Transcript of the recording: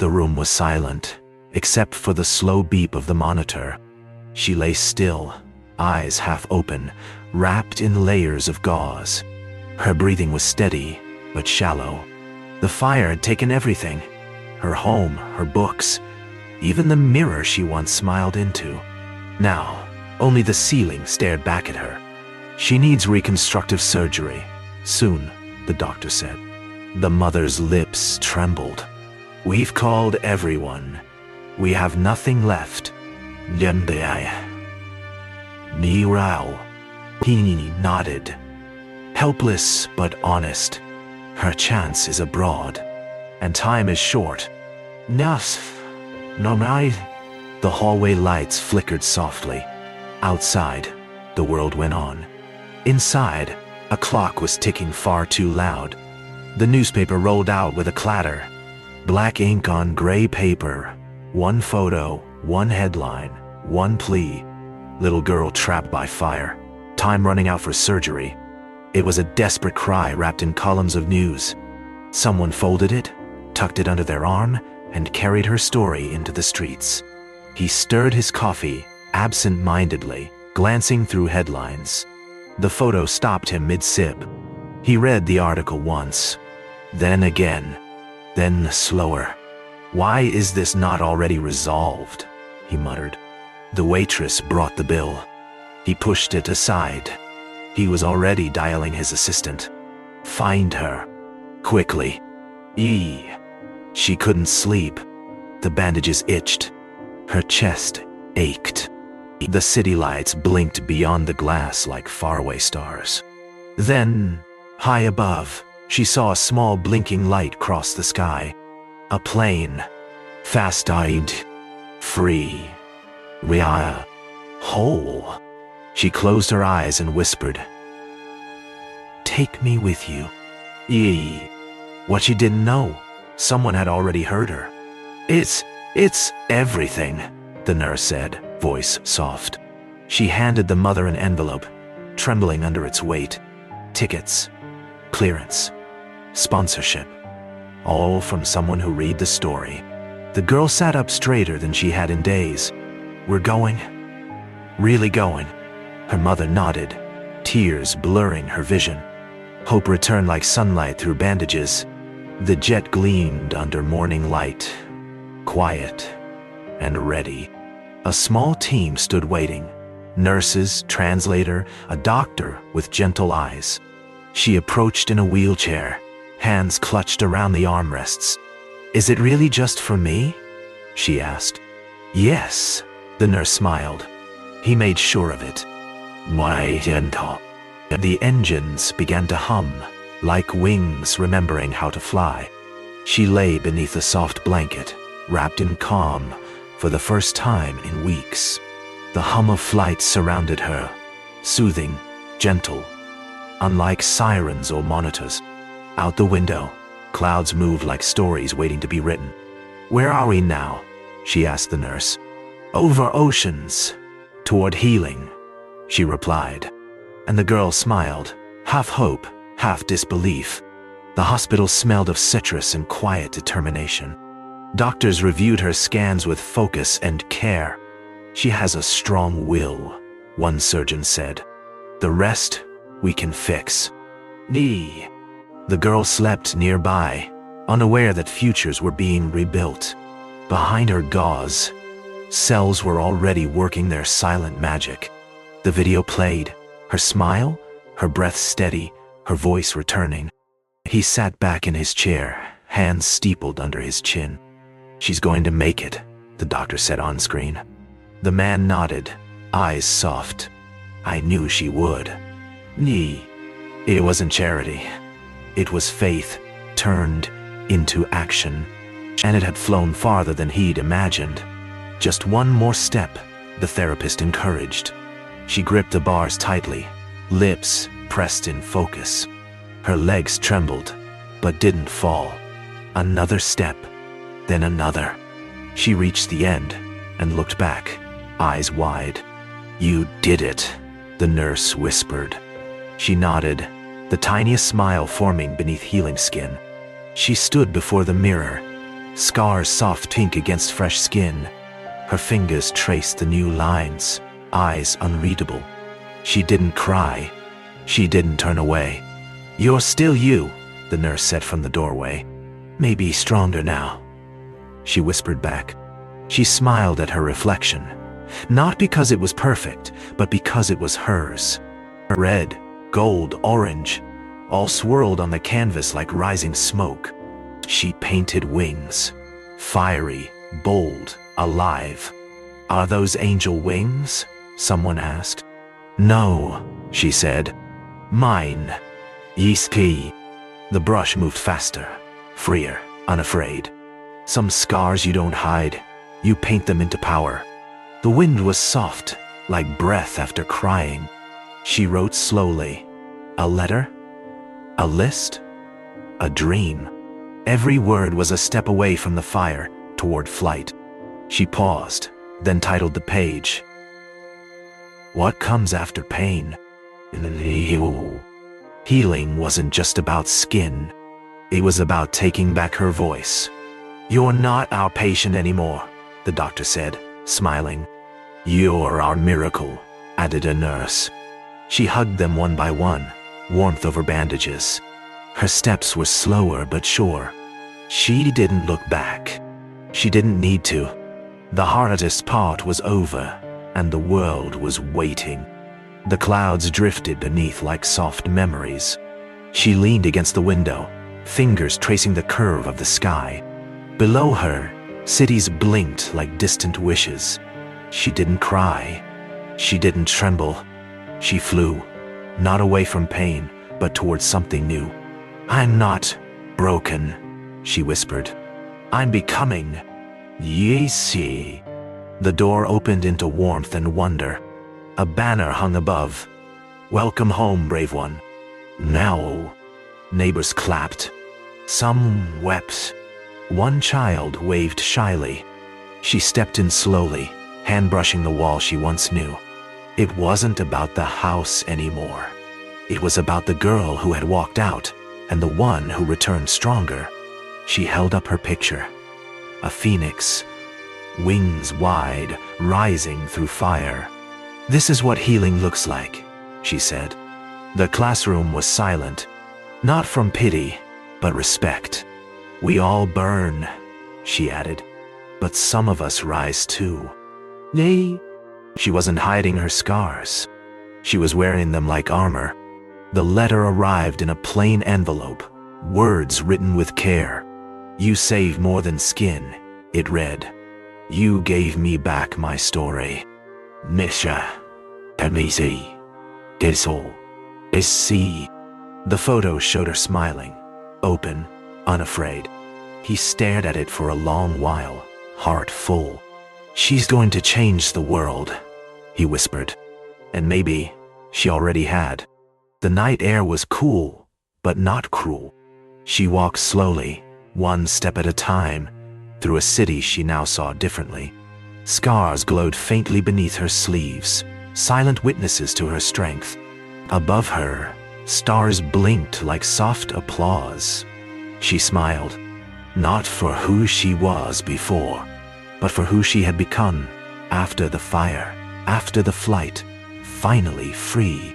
The room was silent, except for the slow beep of the monitor. She lay still, eyes half open, wrapped in layers of gauze. Her breathing was steady, but shallow. The fire had taken everything. Her home, her books, even the mirror she once smiled into. Now, only the ceiling stared back at her. She needs reconstructive surgery. Soon, the doctor said. The mother's lips trembled. We've called everyone. We have nothing left. Yandai. Nirao. He nodded. Helpless but honest. Her chance is abroad, and time is short. Nas. Nomai. The hallway lights flickered softly. Outside, the world went on. Inside, a clock was ticking far too loud. The newspaper rolled out with a clatter. Black ink on gray paper. One photo, one headline, one plea. Little girl trapped by fire. Time running out for surgery. It was a desperate cry wrapped in columns of news. Someone folded it, tucked it under their arm, and carried her story into the streets. He stirred his coffee, absent-mindedly, glancing through headlines. The photo stopped him mid-sip. He read the article once, then again, then slower. Why is this not already resolved? He muttered. The waitress brought the bill. He pushed it aside. He was already dialing his assistant. Find her. Quickly. She couldn't sleep. The bandages itched. Her chest ached. The city lights blinked beyond the glass like faraway stars. Then, high above, she saw a small blinking light cross the sky. A plane. Fast-eyed. Free. Ria. Whole. She closed her eyes and whispered, "Take me with you." What she didn't know, someone had already heard her. It's everything," the nurse said, voice soft. She handed the mother an envelope, trembling under its weight. Tickets, clearance, sponsorship, all from someone who read the story. The girl sat up straighter than she had in days. "We're going? Really going?" Her mother nodded, tears blurring her vision. Hope returned like sunlight through bandages. The jet gleamed under morning light, quiet and ready. A small team stood waiting. Nurses, translator, a doctor with gentle eyes. She approached in a wheelchair, hands clutched around the armrests. "Is it really just for me?" she asked. "Yes," the nurse smiled. He made sure of it. "My gentle." The engines began to hum, like wings remembering how to fly. She lay beneath a soft blanket, wrapped in calm for the first time in weeks. The hum of flight surrounded her, soothing, gentle, unlike sirens or monitors. Out the window, clouds moved like stories waiting to be written. "Where are we now?" she asked the nurse. "Over oceans, toward healing," she replied. And the girl smiled, half hope, half disbelief. The hospital smelled of citrus and quiet determination. Doctors reviewed her scans with focus and care. "She has a strong will," one surgeon said. "The rest we can fix." The girl slept nearby, unaware that futures were being rebuilt. Behind her gauze, cells were already working their silent magic. The video played, her smile, her breath steady, her voice returning. He sat back in his chair, hands steepled under his chin. "She's going to make it," the doctor said on screen. The man nodded, eyes soft. "I knew she would." It wasn't charity. It was faith, turned into action. And it had flown farther than he'd imagined. Just one more step, the therapist encouraged. She gripped the bars tightly, lips pressed in focus. Her legs trembled, but didn't fall. Another step, then another. She reached the end and looked back, eyes wide. "You did it," the nurse whispered. She nodded, the tiniest smile forming beneath healing skin. She stood before the mirror, scars soft pink against fresh skin. Her fingers traced the new lines, eyes unreadable. She didn't cry. She didn't turn away. "You're still you," the nurse said from the doorway. "Maybe stronger now," she whispered back. She smiled at her reflection, not because it was perfect, but because it was hers. Red, gold, orange, all swirled on the canvas like rising smoke. She painted wings, fiery, bold, alive. "Are those angel wings?" someone asked. "No," she said. "Mine. Yiski." The brush moved faster, freer, unafraid. "Some scars you don't hide, you paint them into power." The wind was soft, like breath after crying. She wrote slowly. A letter? A list? A dream? Every word was a step away from the fire, toward flight. She paused, then titled the page, "What Comes After Pain?" Healing wasn't just about skin. It was about taking back her voice. "You're not our patient anymore," the doctor said, smiling. "You're our miracle," added a nurse. She hugged them one by one, warmth over bandages. Her steps were slower but sure. She didn't look back. She didn't need to. The hardest part was over, and the world was waiting. The clouds drifted beneath like soft memories. She leaned against the window, fingers tracing the curve of the sky. Below her, cities blinked like distant wishes. She didn't cry. She didn't tremble. She flew, not away from pain, but towards something new. "I'm not broken," she whispered. "I'm becoming." "Ye see." The door opened into warmth and wonder. A banner hung above. "Welcome home, brave one." "Now." Neighbors clapped. Some wept. One child waved shyly. She stepped in slowly, hand brushing the wall she once knew. It wasn't about the house anymore. It was about the girl who had walked out, and the one who returned stronger. She held up her picture. A phoenix, wings wide, rising through fire. "This is what healing looks like," she said. The classroom was silent, not from pity, but respect. "We all burn," she added, "but some of us rise too." Nay. She wasn't hiding her scars. She was wearing them like armor. The letter arrived in a plain envelope, words written with care. "You save more than skin," it read. "You gave me back my story. Misha, Tamisi, Desol, Isi." The photo showed her smiling, open, unafraid. He stared at it for a long while, heart full. "She's going to change the world," he whispered. And maybe she already had. The night air was cool, but not cruel. She walked slowly, one step at a time, through a city she now saw differently. Scars glowed faintly beneath her sleeves, silent witnesses to her strength. Above her, stars blinked like soft applause. She smiled, not for who she was before, but for who she had become after the fire, after the flight, finally free.